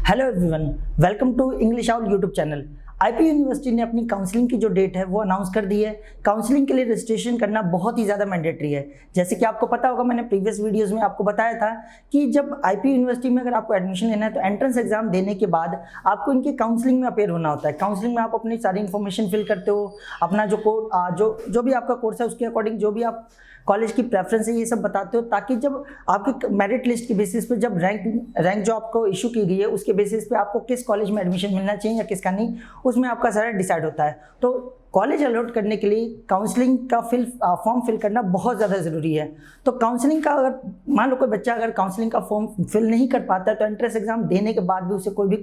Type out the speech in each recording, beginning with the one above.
Hello everyone, welcome to English out YouTube channel. IP University ने अपनी counselling की जो डेट है वो अनाउंस कर दी है। काउंसलिंग के लिए रजिस्ट्रेशन करना बहुत ही ज़्यादा मैंडेटरी है। जैसे कि आपको पता होगा, मैंने प्रीवियस वीडियोस में आपको बताया था कि जब आईपी यूनिवर्सिटी में अगर आपको एडमिशन लेना है तो एंट्रेंस एग्जाम देने के बाद आपको इनके काउंसलिंग में अपेयर होना होता है। काउंसलिंग में आप अपनी सारी इन्फॉर्मेशन फिल करते हो, अपना जो भी आपका कोर्स है उसके अकॉर्डिंग जो भी आप कॉलेज की प्रेफरेंस है ये सब बताते हो, ताकि जब आपके मेरिट लिस्ट के बेसिस पे जब रैंक जो आपको इशू की गई है उसके बेसिस पे आपको किस कॉलेज में एडमिशन मिलना चाहिए या किसका नहीं, उसमें आपका सारा डिसाइड होता है। तो कॉलेज अलॉट करने के लिए काउंसलिंग का फॉर्म फिल करना बहुत ज़्यादा ज़रूरी है। तो काउंसलिंग का अगर मान लो कोई बच्चा अगर काउंसलिंग का फॉर्म फिल नहीं कर पाता है तो एंट्रेंस एग्जाम देने के बाद भी उसे कोई भी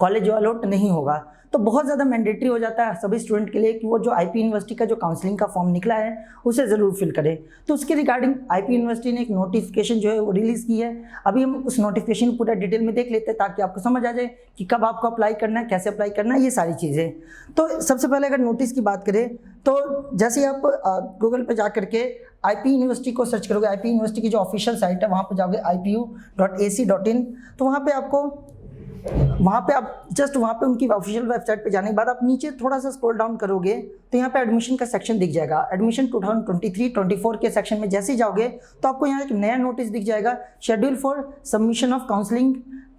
कॉलेज अलॉट नहीं होगा। तो बहुत ज़्यादा मैंडेटरी हो जाता है सभी स्टूडेंट के लिए कि वो जो आईपी यूनिवर्सिटी का जो काउंसलिंग का फॉर्म निकला है उसे ज़रूर फिल करें। तो उसके रिगार्डिंग आईपी यूनिवर्सिटी ने एक नोटिफिकेशन जो है वो रिलीज़ की है। अभी हम उस नोटिफिकेशन पूरा डिटेल में देख लेते हैं ताकि आपको समझ आ जाए कि कब आपको अप्लाई करना है, कैसे अप्लाई करना है, ये सारी चीज़ें। तो सबसे पहले अगर नोटिस की बात करें तो जैसे ही आप गूगल पे जा करके आईपी यूनिवर्सिटी को सर्च करोगे, आईपी यूनिवर्सिटी की जो ऑफिशियल साइट है वहाँ पर जाओगे ipu.ac.in, तो वहाँ पे आप जस्ट वहाँ पे उनकी ऑफिशियल वेबसाइट पे जाने के बाद आप नीचे थोड़ा सा स्क्रॉल डाउन करोगे तो यहाँ पे एडमिशन का सेक्शन दिख जाएगा। एडमिशन 2023-24 के सेक्शन में जैसे ही जाओगे तो आपको यहाँ एक नया नोटिस दिख जाएगा, schedule for submission of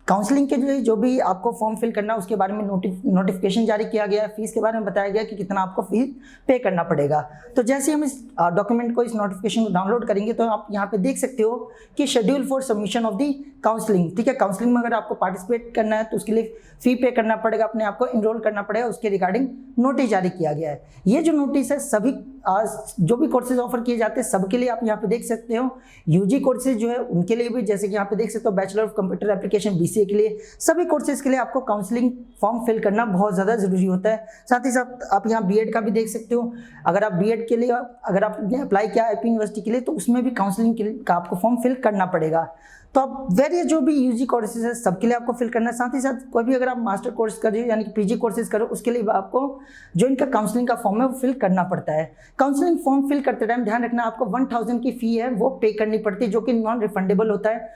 counselling के लिए जो भी आपको फॉर्म फिल करना है उसके बारे में नोटिफिकेशन जारी किया गया है। फीस के बारे में बताया गया कि कितना आपको फीस पे करना पड़ेगा। तो जैसे हम इस डॉक्यूमेंट को, इस नोटिफिकेशन को डाउनलोड करेंगे तो आप यहाँ पे देख सकते हो कि schedule for submission of the counselling, ठीक है। काउंसलिंग में अगर आपको पार्टिसिपेट करना है तो उसके लिए फी पे करना पड़ेगा, अपने आप को इनरोल करना पड़ेगा, उसके रिगार्डिंग नोटिस जारी किया गया है। ये जो नोटिस है सभी जो भी कोर्सेज ऑफर किए जाते हैं सबके लिए आप यहाँ पे देख सकते हो। यूजी कोर्सेज जो है उनके लिए भी, जैसे कि यहाँ पे देख सकते हो bachelor of computer application BCA के लिए, सभी कोर्सेज के लिए आपको काउंसलिंग फॉर्म फिल करना बहुत ज़्यादा ज़रूरी होता है। साथ ही साथ आप यहाँ बीएड का भी देख सकते हो। अगर आप बीएड के लिए अगर आपने अप्लाई किया आईपी यूनिवर्सिटी के लिए तो उसमें भी काउंसलिंग का आपको फॉर्म फिल करना पड़ेगा। तो आप वेरियस जो भी यूजी कोर्सेज है सबके लिए आपको फिल करना है। साथ ही साथ कोई भी अगर आप मास्टर कोर्स कर रहे हो यानी कि पीजी कोर्सेज करो उसके लिए आपको जो इनका काउंसलिंग का फॉर्म है वो फिल करना पड़ता है। काउंसलिंग फॉर्म फिल करते टाइम ध्यान रखना आपको 1000 की फ़ी है वो पे करनी पड़ती है, जो कि नॉन रिफंडेबल होता है।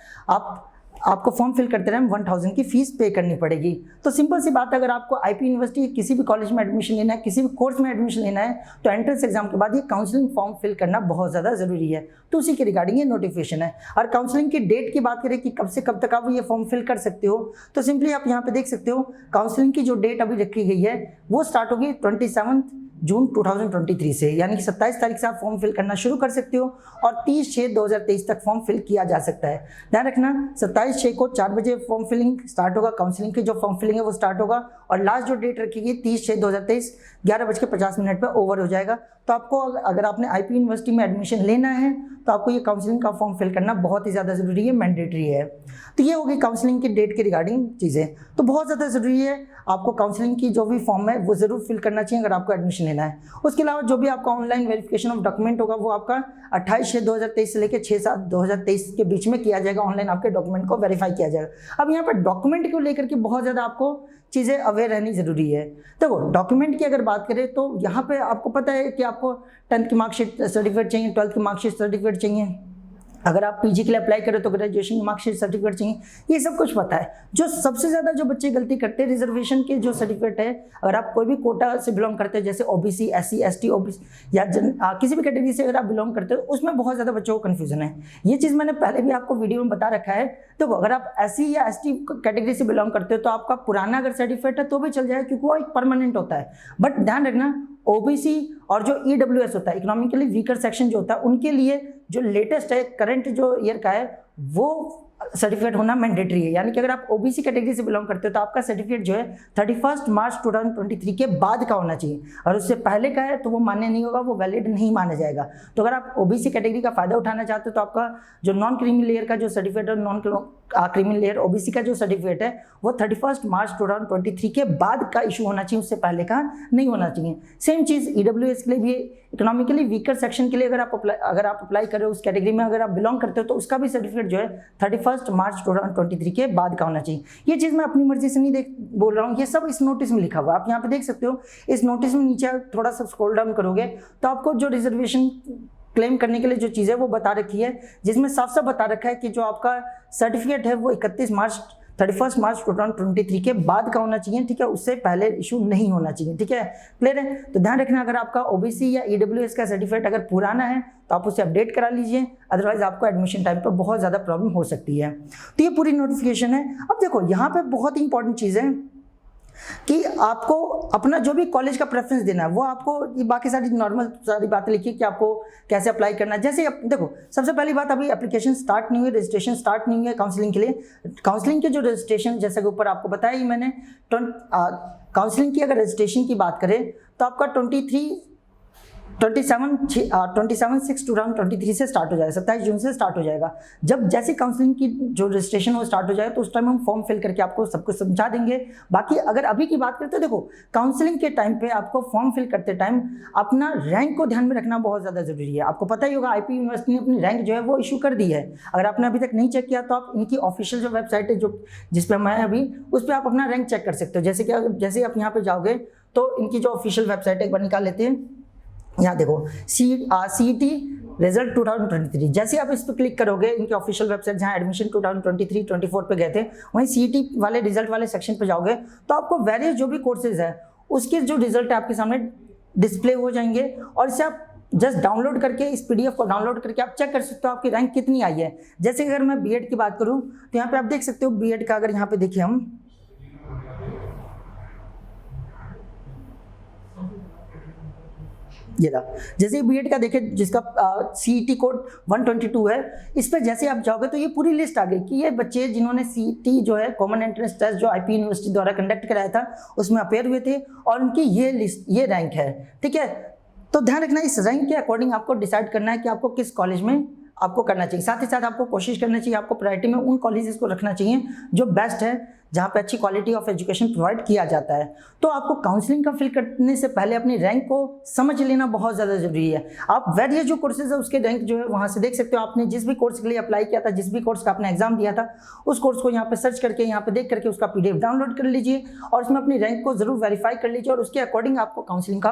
आपको फॉर्म फिल करते टाइम 1000 की फीस पे करनी पड़ेगी। तो सिंपल सी बात है, अगर आपको आईपी यूनिवर्सिटी किसी भी कॉलेज में एडमिशन लेना है, किसी भी कोर्स में एडमिशन लेना है तो एंट्रेंस एग्जाम के बाद ये काउंसलिंग फॉर्म फिल करना बहुत ज़्यादा ज़रूरी है। तो उसी के रिगार्डिंग ये नोटिफिकेशन है। और काउंसलिंग की डेट की बात करें कि कब से कब तक आप ये फॉर्म फिल कर सकते हो, तो सिंपली आप यहाँ पे देख सकते हो काउंसलिंग की जो डेट अभी रखी गई है वो स्टार्ट होगी 27 जून 2023 से, यानी कि 27 तारीख से आप फॉर्म फिल करना शुरू कर सकते हो और 30/6/2023 तक फॉर्म फिल किया जा सकता है। ध्यान रखना 27/6 को 4 बजे फॉर्म फिलिंग स्टार्ट होगा, काउंसलिंग की जो फॉर्म फिलिंग है वो स्टार्ट होगा और लास्ट जो डेट रखी गई 30/6/2023 11:50 पर ओवर हो जाएगा। तो आपको अगर आपने आईपी यूनिवर्सिटी में एडमिशन लेना है तो आपको ये काउंसलिंग का फॉर्म फिल करना बहुत ही ज़्यादा ज़रूरी है, मैंडेटरी है। तो ये होगी काउंसलिंग की डेट के रिगार्डिंग चीज़ें। तो बहुत ज़्यादा ज़रूरी है आपको काउंसलिंग की जो भी फॉर्म है वो ज़रूर फिल करना चाहिए अगर आपको एडमिशन लेना है। उसके अलावा जो भी आपका ऑनलाइन वेरिफिकेशन ऑफ डॉक्यूमेंट होगा वो आपका 28/6/2023 से लेकर 6/7/2023 के बीच में किया जाएगा। ऑनलाइन आपके डॉक्यूमेंट को वेरीफाई किया जाएगा। अब यहाँ पर डॉक्यूमेंट को लेकर के बहुत ज़्यादा आपको चीज़ें अवेयर रहनी ज़रूरी है। देखो डॉक्यूमेंट की अगर बात करें तो यहाँ पे आपको पता है कि आपको 10th की मार्कशीट सर्टिफिकेट चाहिए, 12th की मार्कशीट सर्टिफिकेट चाहिए, अगर आप पीजी के लिए अप्लाई करें तो ग्रेजुएशन की मार्कशीट सर्टिफिकेट चाहिए, ये सब कुछ पता है। जो सबसे ज़्यादा जो बच्चे गलती करते हैं रिजर्वेशन के जो सर्टिफिकेट है, अगर आप कोई भी कोटा से बिलोंग करते हैं जैसे ओबीसी, एससी, एसटी, ओबीसी या किसी भी कैटेगरी से अगर आप बिलोंग करते हो उसमें बहुत ज़्यादा बच्चों को कन्फ्यूजन है। ये चीज़ मैंने पहले भी आपको वीडियो में बता रखा है। तो अगर आप एससी या एसटी कैटेगरी से बिलोंग करते हो तो आपका पुराना अगर सर्टिफिकेट है तो भी चल जाएगा क्योंकि वो एक परमानेंट होता है। बट ध्यान रखना ओबीसी और जो ईडब्ल्यूएस होता है, इकोनॉमिकली वीकर सेक्शन जो होता है, उनके लिए जो लेटेस्ट है करंट जो ईयर का है वो सर्टिफिकेट होना मैंडेटरी है। यानी कि अगर आप ओबीसी कैटेगरी से बिलोंग करते हो तो आपका सर्टिफिकेट जो है 31 मार्च 2023 के बाद का होना चाहिए और उससे पहले का है तो वो मान्य नहीं होगा, वो वैलिड नहीं माना जाएगा। तो अगर आप ओबीसी कैटेगरी का फायदा उठाना चाहते हो तो आपका जो नॉन क्रीमी लेयर का जो सर्टिफिकेट है, नॉन क्रीमी लेयर ओबीसी का जो सर्टिफिकेट है वो 31 मार्च 2023 के बाद का इशू होना चाहिए, उससे पहले का नहीं होना चाहिए। सेम चीज़ ईडब्ल्यूएस के लिए भी, इकोनॉमिकली वीकर सेक्शन के लिए अगर आप अप्लाई कर रहे हो उस कैटेगरी में अगर आप बिलोंग करते हो तो उसका भी सर्टिफिकेट जो है 31 मार्च 2023 के बाद का होना चाहिए। ये चीज़ मैं अपनी मर्जी से नहीं बोल रहा हूँ, ये सब इस नोटिस में लिखा हुआ है। आप यहाँ पे देख सकते हो। इस नोटिस में नीचे थोड़ा सा स्क्रॉल डाउन करोगे तो आपको जो रिजर्वेशन क्लेम करने के लिए जो चीज़ है वो बता रखी है, जिसमें साफ साफ बता रखा है कि जो आपका सर्टिफिकेट है वो 31 मार्च 31 मार्च 2023 के बाद का होना चाहिए, ठीक है, उससे पहले इशू नहीं होना चाहिए, ठीक है, क्लियर है। तो ध्यान रखना, अगर आपका ओबीसी या ईडब्ल्यूएस का सर्टिफिकेट अगर पुराना है तो आप उसे अपडेट करा लीजिए, अदरवाइज आपको एडमिशन टाइम पर बहुत ज़्यादा प्रॉब्लम हो सकती है। तो ये पूरी नोटिफिकेशन है। अब देखो यहाँ पे बहुत ही इंपॉर्टेंट चीज़ है कि आपको अपना जो भी कॉलेज का प्रेफरेंस देना है वो आपको, ये बाकी सारी नॉर्मल सारी बातें लिखिए कि आपको कैसे अप्लाई करना है। जैसे देखो, सबसे पहली बात, अभी एप्लीकेशन स्टार्ट नहीं हुई, रजिस्ट्रेशन स्टार्ट नहीं हुई है काउंसलिंग के लिए। काउंसलिंग के जो रजिस्ट्रेशन, जैसे कि ऊपर आपको बताया ही मैंने, काउंसलिंग की अगर रजिस्ट्रेशन की बात करें तो आपका 27/6/2023 से स्टार्ट हो जाएगा, 27 जून से स्टार्ट हो जाएगा। जब जैसे काउंसलिंग की जो रजिस्ट्रेशन वो स्टार्ट हो जाए तो उस टाइम हम फॉर्म फिल करके आपको सब कुछ समझा देंगे। बाकी अगर अभी की बात करें तो देखो, काउंसलिंग के टाइम पे आपको फॉर्म फिल करते टाइम अपना रैंक को ध्यान में रखना बहुत ज़्यादा जरूरी है। आपको पता ही होगा आईपी यूनिवर्सिटी ने अपनी रैंक जो है वो इशू कर दी है। अगर आपने अभी तक नहीं चेक किया तो आप इनकी ऑफिशियल जो वेबसाइट है, जो जिस पर मैं अभी, उस पर आप अपना रैंक चेक कर सकते हो। जैसे आप यहाँ पे जाओगे तो इनकी जो ऑफिशियल वेबसाइट है एक बार निकाल लेते हैं। यहाँ देखो, CET रिजल्ट 2023, जैसे आप इस पर क्लिक करोगे, इनकी ऑफिशियल वेबसाइट जहाँ एडमिशन 2023-24 पे गए थे, वहीं CET वाले रिजल्ट वाले सेक्शन पे जाओगे तो आपको वेरियस जो भी कोर्सेज है उसके जो रिजल्ट है आपके सामने डिस्प्ले हो जाएंगे, और इसे आप जस्ट डाउनलोड करके, इस PDF को डाउनलोड करके आप चेक कर सकते हो आपकी रैंक कितनी आई है। जैसे अगर मैं B.Ed की बात करूँ तो यहाँ पे आप देख सकते हो B.Ed का, अगर यहाँ पे देखिए हम, ये रहा, जैसे B.Ed का देखे जिसका CET कोड 122 है, इस पर जैसे आप जाओगे तो ये पूरी लिस्ट आ गई कि ये बच्चे जिन्होंने CET जो है कॉमन एंट्रेंस टेस्ट जो आईपी यूनिवर्सिटी द्वारा कंडक्ट कराया था उसमें अपेयर हुए थे, और उनकी ये लिस्ट, ये रैंक है, ठीक है। तो ध्यान रखना, इस रैंक के अकॉर्डिंग आपको डिसाइड करना है कि आपको किस कॉलेज में आपको करना चाहिए। साथ ही साथ आपको कोशिश करना चाहिए, आपको प्रायोरिटी में उन कॉलेजेस को रखना चाहिए जो बेस्ट है, जहाँ पे अच्छी क्वालिटी ऑफ एजुकेशन प्रोवाइड किया जाता है। तो आपको काउंसलिंग का फिल करने से पहले अपनी रैंक को समझ लेना बहुत ज़्यादा जरूरी है। आप वेरियस जो कोर्सेज है उसके रैंक जो है वहाँ से देख सकते हो। आपने जिस भी कोर्स के लिए अप्लाई किया था, जिस भी कोर्स का आपने एग्जाम दिया था, उस कोर्स को यहाँ पे सर्च करके, यहाँ पे देख करके उसका PDF डाउनलोड कर लीजिए और उसमें अपनी रैंक को जरूर वेरीफाई कर लीजिए, और उसके अकॉर्डिंग आपको काउंसलिंग का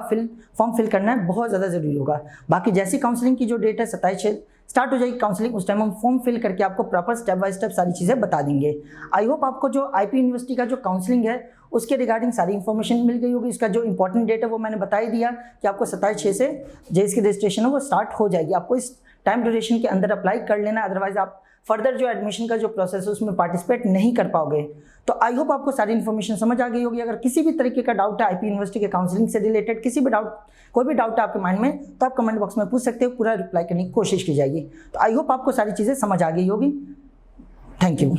फॉर्म फिल करना है, बहुत ज़्यादा जरूरी होगा। बाकी जैसी काउंसलिंग की जो डेट है 27/6 स्टार्ट हो जाएगी काउंसलिंग, उस टाइम हम फॉर्म फिल करके आपको प्रॉपर स्टेप बाय स्टेप सारी चीज़ें बता देंगे। आई होप आपको जो आईपी यूनिवर्सिटी का जो काउंसलिंग है उसके रिगार्डिंग सारी इन्फॉर्मेशन मिल गई होगी। इसका जो इंपॉर्टेंट डेट है वो मैंने बता ही दिया कि आपको 27/6 से जो इसकी रजिस्ट्रेशन है वो स्टार्ट हो जाएगी। आपको इस टाइम ड्यूरेशन के अंदर अप्लाई कर लेना, अदरवाइज आप फर्दर जो एडमिशन का जो प्रोसेस है उसमें पार्टिसिपेट नहीं कर पाओगे। तो आई होप आपको सारी इन्फॉर्मेशन समझ आ गई होगी। अगर किसी भी तरीके का डाउट है आईपी यूनिवर्सिटी के काउंसलिंग से रिलेटेड, कोई भी डाउट है आपके माइंड में, तो आप कमेंट बॉक्स में पूछ सकते हो, पूरा रिप्लाई करने की कोशिश की जाएगी। तो आई होप आपको सारी चीज़ें समझ आ गई होगी। Thank you.